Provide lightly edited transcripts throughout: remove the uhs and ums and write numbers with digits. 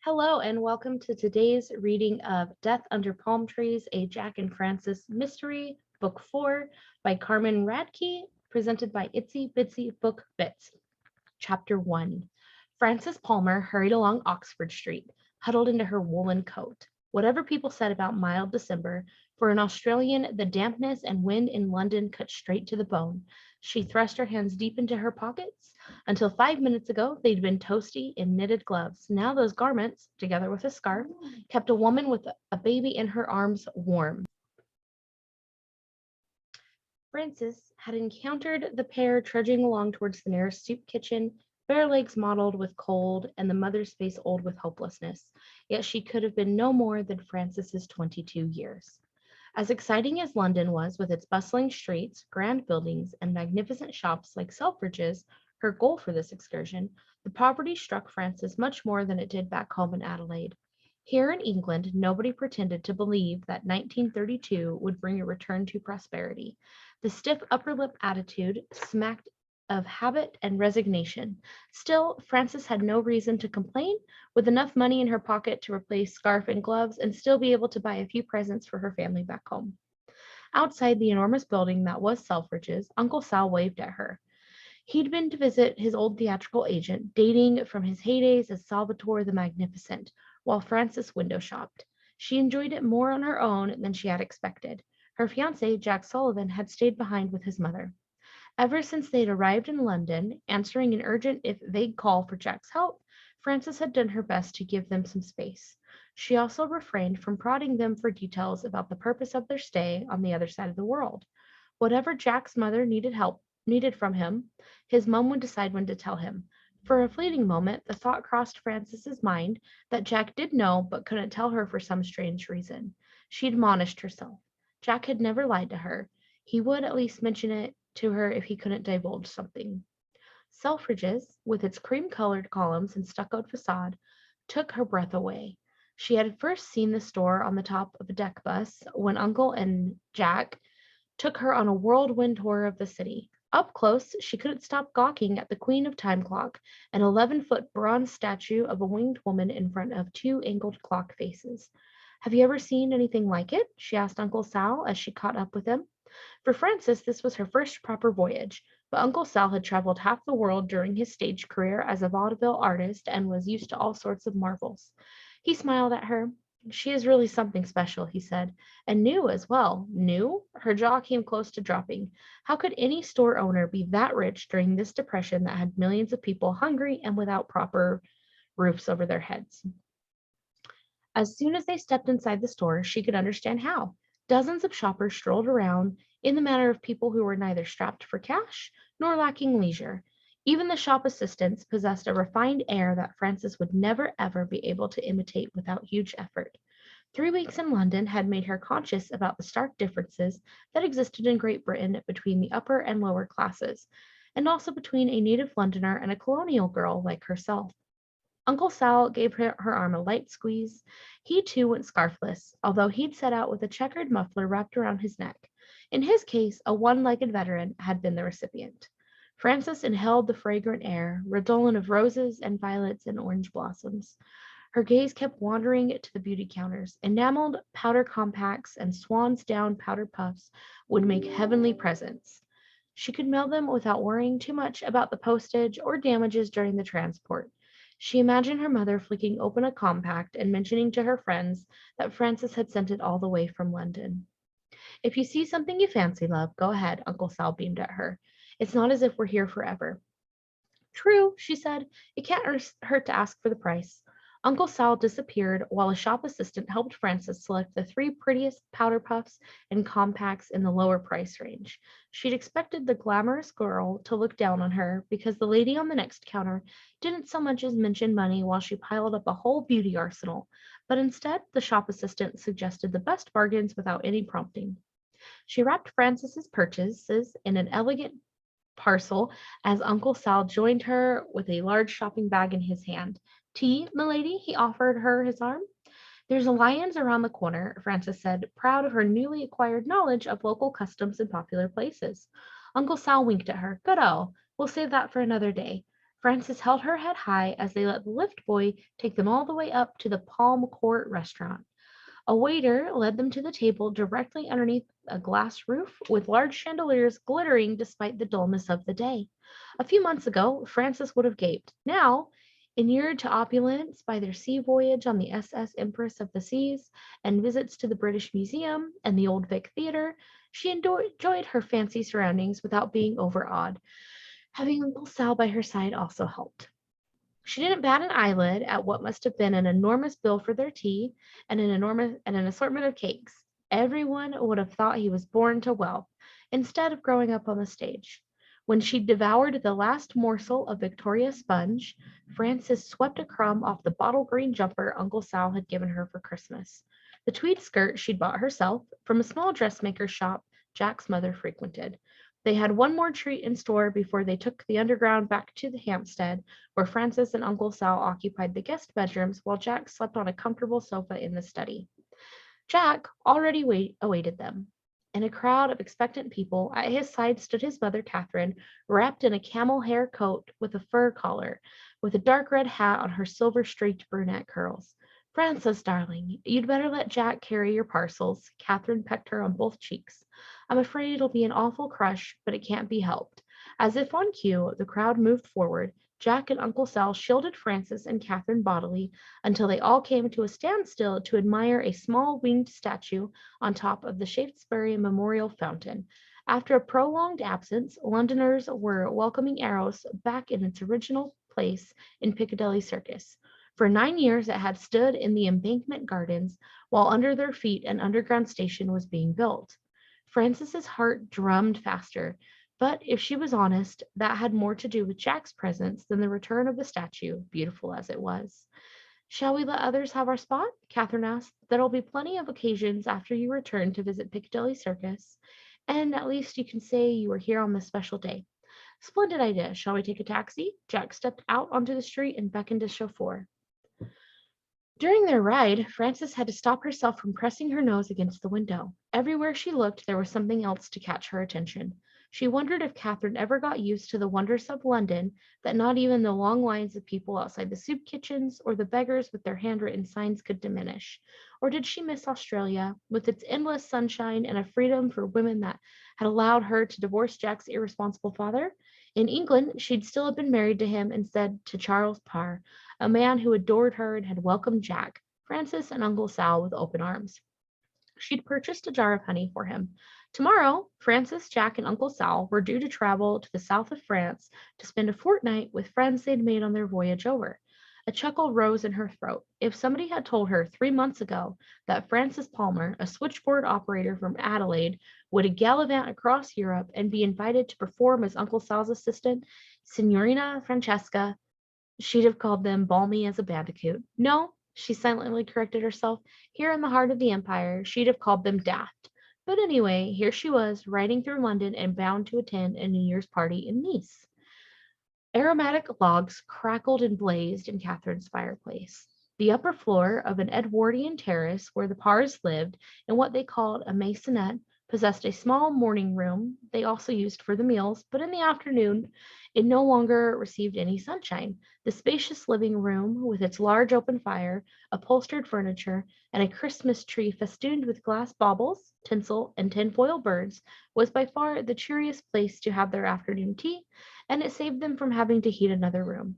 Hello, and welcome to today's reading of Death Under Palm Trees, a Jack and Francis Mystery, Book 4 by Carmen Radtke, presented by Itsy Bitsy Book Bits. Chapter 1. Frances Palmer hurried along Oxford Street, huddled into her woolen coat. Whatever people said about mild December, for an Australian, the dampness and wind in London cut straight to the bone. She thrust her hands deep into her pockets. Until 5 minutes ago, they'd been toasty in knitted gloves. Now those garments, together with a scarf, kept a woman with a baby in her arms warm. Frances had encountered the pair trudging along towards the nearest soup kitchen, bare legs mottled with cold and the mother's face old with hopelessness. Yet she could have been no more than Frances's 22 years. As exciting as London was with its bustling streets, grand buildings, and magnificent shops like Selfridge's, her goal for this excursion, the poverty struck Frances much more than it did back home in Adelaide. Here in England, nobody pretended to believe that 1932 would bring a return to prosperity. The stiff upper lip attitude smacked of habit and resignation. Still, Frances had no reason to complain, with enough money in her pocket to replace scarf and gloves and still be able to buy a few presents for her family back home. Outside the enormous building that was Selfridge's, Uncle Sal waved at her. He'd been to visit his old theatrical agent, dating from his heydays as Salvatore the Magnificent, while Frances window shopped. She enjoyed it more on her own than she had expected. Her fiancé, Jack Sullivan, had stayed behind with his mother. Ever since they'd arrived in London, answering an urgent if vague call for Jack's help, Frances had done her best to give them some space. She also refrained from prodding them for details about the purpose of their stay on the other side of the world. Whatever Jack's mother needed from him, his mum would decide when to tell him. For a fleeting moment, the thought crossed Frances's mind that Jack did know but couldn't tell her for some strange reason. She admonished herself. Jack had never lied to her. He would at least mention it to her if he couldn't divulge something. Selfridge's, with its cream-colored columns and stuccoed facade, took her breath away. She had first seen the store on the top of a deck bus when Uncle and Jack took her on a whirlwind tour of the city. Up close, she couldn't stop gawking at the Queen of Time clock, an 11-foot bronze statue of a winged woman in front of two angled clock faces. Have you ever seen anything like it? She asked Uncle Sal as she caught up with him. For Frances, this was her first proper voyage, but Uncle Sal had traveled half the world during his stage career as a vaudeville artist and was used to all sorts of marvels. He smiled at her. She is really something special, he said, and new as well. New? Her jaw came close to dropping. How could any store owner be that rich during this depression that had millions of people hungry and without proper roofs over their heads? As soon as they stepped inside the store, she could understand how. Dozens of shoppers strolled around in the manner of people who were neither strapped for cash nor lacking leisure. Even the shop assistants possessed a refined air that Frances would never ever be able to imitate without huge effort. 3 weeks in London had made her conscious about the stark differences that existed in Great Britain between the upper and lower classes, and also between a native Londoner and a colonial girl like herself. Uncle Sal gave her arm a light squeeze. He too went scarfless, although he'd set out with a checkered muffler wrapped around his neck. In his case, a one-legged veteran had been the recipient. Frances inhaled the fragrant air, redolent of roses and violets and orange blossoms. Her gaze kept wandering to the beauty counters. Enameled powder compacts and swan's down powder puffs would make heavenly presents. She could mail them without worrying too much about the postage or damages during the transport. She imagined her mother flicking open a compact and mentioning to her friends that Frances had sent it all the way from London. If you see something you fancy, love, go ahead, Uncle Sal beamed at her. It's not as if we're here forever. True, she said. It can't hurt to ask for the price. Uncle Sal disappeared while a shop assistant helped Frances select the three prettiest powder puffs and compacts in the lower price range. She'd expected the glamorous girl to look down on her because the lady on the next counter didn't so much as mention money while she piled up a whole beauty arsenal, but instead the shop assistant suggested the best bargains without any prompting. She wrapped Frances's purchases in an elegant parcel as Uncle Sal joined her with a large shopping bag in his hand. Tea, milady? He offered her his arm. There's a Lyons around the corner, Frances said, proud of her newly acquired knowledge of local customs and popular places. Uncle Sal winked at her. Good-o. We'll save that for another day. Frances held her head high as they let the lift boy take them all the way up to the Palm Court restaurant. A waiter led them to the table directly underneath a glass roof with large chandeliers glittering despite the dullness of the day. A few months ago, Frances would have gaped. Now, inured to opulence by their sea voyage on the SS Empress of the Seas and visits to the British Museum and the Old Vic Theatre, she enjoyed her fancy surroundings without being overawed. Having Uncle Sal by her side also helped. She didn't bat an eyelid at what must have been an enormous bill for their tea and an assortment of cakes. Everyone would have thought he was born to wealth instead of growing up on the stage. When she devoured the last morsel of Victoria sponge, Frances swept a crumb off the bottle green jumper Uncle Sal had given her for Christmas. The tweed skirt she'd bought herself from a small dressmaker's shop Jack's mother frequented. They had one more treat in store before they took the underground back to the Hampstead, where Frances and Uncle Sal occupied the guest bedrooms while Jack slept on a comfortable sofa in the study. Jack already awaited them. In a crowd of expectant people, at his side stood his mother, Catherine, wrapped in a camel hair coat with a fur collar, with a dark red hat on her silver-streaked brunette curls. Frances, darling, you'd better let Jack carry your parcels. Catherine pecked her on both cheeks. I'm afraid it'll be an awful crush, but it can't be helped. As if on cue, the crowd moved forward. Jack and Uncle Sal shielded Frances and Catherine bodily until they all came to a standstill to admire a small winged statue on top of the Shaftesbury Memorial Fountain. After a prolonged absence, Londoners were welcoming Eros back in its original place in Piccadilly Circus. For 9 years it had stood in the Embankment Gardens, while under their feet an underground station was being built. Frances's heart drummed faster, but if she was honest, that had more to do with Jack's presence than the return of the statue, beautiful as it was. Shall we let others have our spot? Catherine asked. There'll be plenty of occasions after you return to visit Piccadilly Circus, and at least you can say you were here on this special day. Splendid idea. Shall we take a taxi? Jack stepped out onto the street and beckoned to chauffeur. During their ride, Frances had to stop herself from pressing her nose against the window. Everywhere she looked, there was something else to catch her attention. She wondered if Catherine ever got used to the wonders of London, that not even the long lines of people outside the soup kitchens or the beggars with their handwritten signs could diminish. Or did she miss Australia, with its endless sunshine and a freedom for women that had allowed her to divorce Jack's irresponsible father? In England, she'd still have been married to him instead to Charles Parr, a man who adored her and had welcomed Jack, Frances, and Uncle Sal with open arms. She'd purchased a jar of honey for him. Tomorrow, Frances, Jack, and Uncle Sal were due to travel to the south of France to spend a fortnight with friends they'd made on their voyage over. A chuckle rose in her throat. If somebody had told her 3 months ago that Frances Palmer, a switchboard operator from Adelaide, would gallivant across Europe and be invited to perform as Uncle Sal's assistant, Signorina Francesca, she'd have called them balmy as a bandicoot. No, she silently corrected herself. Here in the heart of the empire, she'd have called them daft. But anyway, here she was, riding through London and bound to attend a New Year's party in Nice. Aromatic logs crackled and blazed in Catherine's fireplace. The upper floor of an Edwardian terrace where the Parrs lived, in what they called a maisonette, possessed a small morning room they also used for the meals, but in the afternoon it no longer received any sunshine. The spacious living room, with its large open fire, upholstered furniture, and a Christmas tree festooned with glass baubles, tinsel, and tinfoil birds, was by far the cheeriest place to have their afternoon tea, and it saved them from having to heat another room.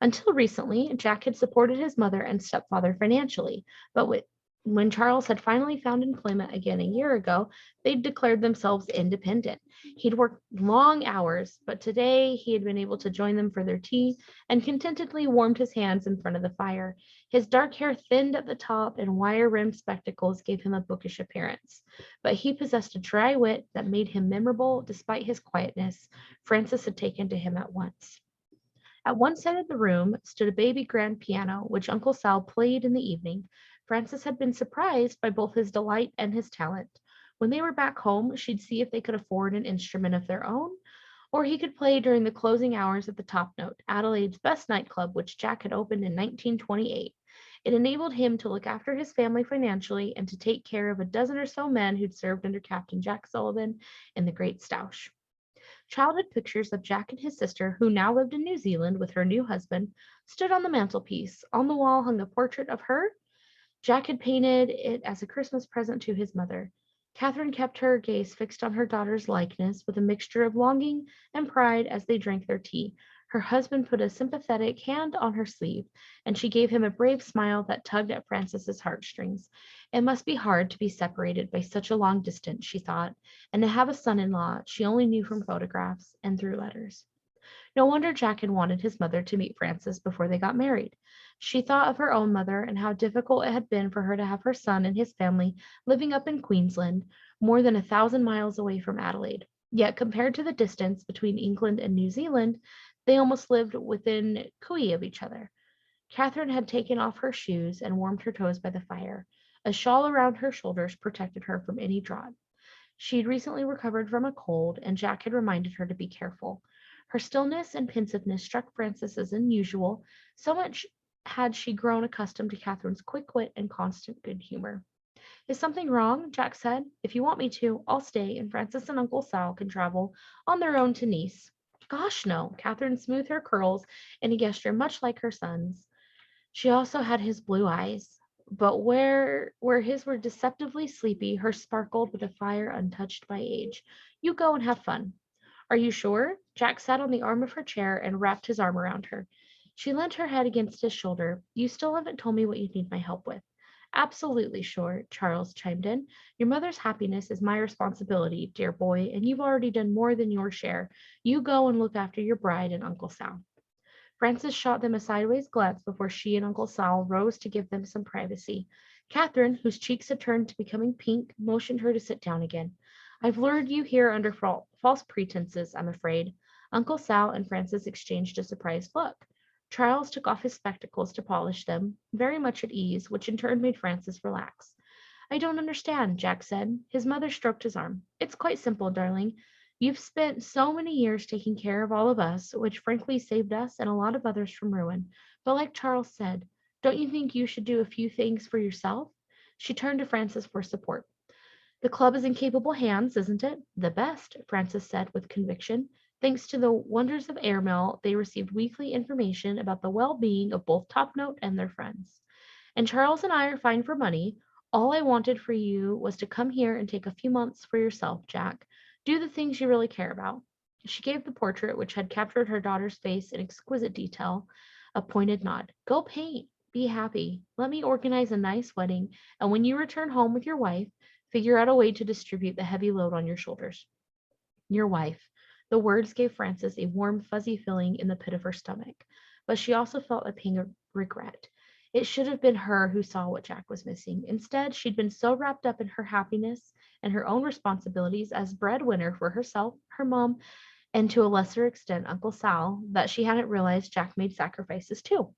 Until recently, Jack had supported his mother and stepfather financially, but when Charles had finally found employment again a year ago, they'd declared themselves independent. He'd worked long hours, but today he had been able to join them for their tea and contentedly warmed his hands in front of the fire. His dark hair thinned at the top and wire-rimmed spectacles gave him a bookish appearance, but he possessed a dry wit that made him memorable despite his quietness. Frances had taken to him at once. At one side of the room stood a baby grand piano, which Uncle Sal played in the evening. Frances had been surprised by both his delight and his talent. When they were back home, she'd see if they could afford an instrument of their own, or he could play during the closing hours at the Top Note, Adelaide's best nightclub, which Jack had opened in 1928. It enabled him to look after his family financially and to take care of a dozen or so men who'd served under Captain Jack Sullivan in the Great Stoush. Childhood pictures of Jack and his sister, who now lived in New Zealand with her new husband, stood on the mantelpiece. On the wall hung a portrait of her. Jack had painted it as a Christmas present to his mother. Catherine kept her gaze fixed on her daughter's likeness with a mixture of longing and pride as they drank their tea. Her husband put a sympathetic hand on her sleeve, and she gave him a brave smile that tugged at Frances's heartstrings. It must be hard to be separated by such a long distance, she thought, and to have a son-in-law she only knew from photographs and through letters. No wonder Jack had wanted his mother to meet Frances before they got married. She thought of her own mother and how difficult it had been for her to have her son and his family living up in Queensland, more than 1,000 miles away from Adelaide. Yet compared to the distance between England and New Zealand, they almost lived within cooey of each other. Catherine had taken off her shoes and warmed her toes by the fire. A shawl around her shoulders protected her from any draught. She had recently recovered from a cold, and Jack had reminded her to be careful. Her stillness and pensiveness struck Frances as unusual, so much had she grown accustomed to Catherine's quick wit and constant good humor. Is something wrong? Jack said. If you want me to, I'll stay, and Frances and Uncle Sal can travel on their own to Nice. Gosh, no. Catherine smoothed her curls in a gesture much like her son's. She also had his blue eyes, but where his were deceptively sleepy, hers sparkled with a fire untouched by age. You go and have fun. Are you sure? Jack sat on the arm of her chair and wrapped his arm around her. She leant her head against his shoulder. You still haven't told me what you need my help with. Absolutely sure, Charles chimed in. Your mother's happiness is my responsibility, dear boy, and you've already done more than your share. You go and look after your bride and Uncle Sal. Frances shot them a sideways glance before she and Uncle Sal rose to give them some privacy. Catherine, whose cheeks had turned to becoming pink, motioned her to sit down again. I've lured you here under false pretenses, I'm afraid. Uncle Sal and Frances exchanged a surprised look. Charles took off his spectacles to polish them, very much at ease, which in turn made Frances relax. I don't understand, Jack said. His mother stroked his arm. It's quite simple, darling. You've spent so many years taking care of all of us, which frankly saved us and a lot of others from ruin. But like Charles said, don't you think you should do a few things for yourself? She turned to Frances for support. The club is in capable hands, isn't it? The best, Frances said with conviction. Thanks to the wonders of airmail, they received weekly information about the well-being of both Top Note and their friends. And Charles and I are fine for money. All I wanted for you was to come here and take a few months for yourself, Jack. Do the things you really care about. She gave the portrait, which had captured her daughter's face in exquisite detail, a pointed nod. Go paint. Be happy. Let me organize a nice wedding, and when you return home with your wife, figure out a way to distribute the heavy load on your shoulders. Your wife. The words gave Frances a warm, fuzzy feeling in the pit of her stomach, but she also felt a pang of regret. It should have been her who saw what Jack was missing. Instead, she'd been so wrapped up in her happiness and her own responsibilities as breadwinner for herself, her mom, and to a lesser extent Uncle Sal, that she hadn't realized Jack made sacrifices too.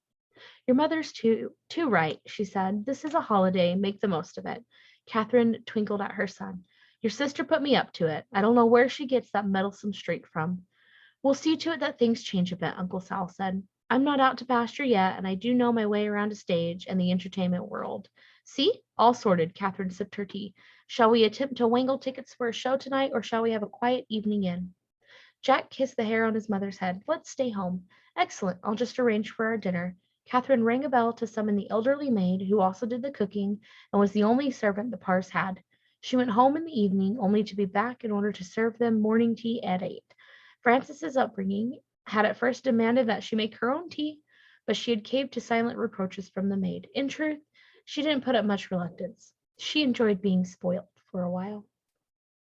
Your mother's too right, she said. This is a holiday. Make the most of it. Catherine twinkled at her son. Your sister put me up to it. I don't know where she gets that meddlesome streak from. We'll see to it that things change a bit, Uncle Sal said. I'm not out to pasture yet, and I do know my way around a stage and the entertainment world. See? All sorted. Catherine sipped her tea. Shall we attempt to wangle tickets for a show tonight, or shall we have a quiet evening in? Jack kissed the hair on his mother's head. Let's stay home. Excellent. I'll just arrange for our dinner. Catherine rang a bell to summon the elderly maid, who also did the cooking and was the only servant the Parrs had. She went home in the evening, only to be back in order to serve them morning tea at 8. Frances's upbringing had at first demanded that she make her own tea, but she had caved to silent reproaches from the maid. In truth, she didn't put up much reluctance. She enjoyed being spoiled for a while.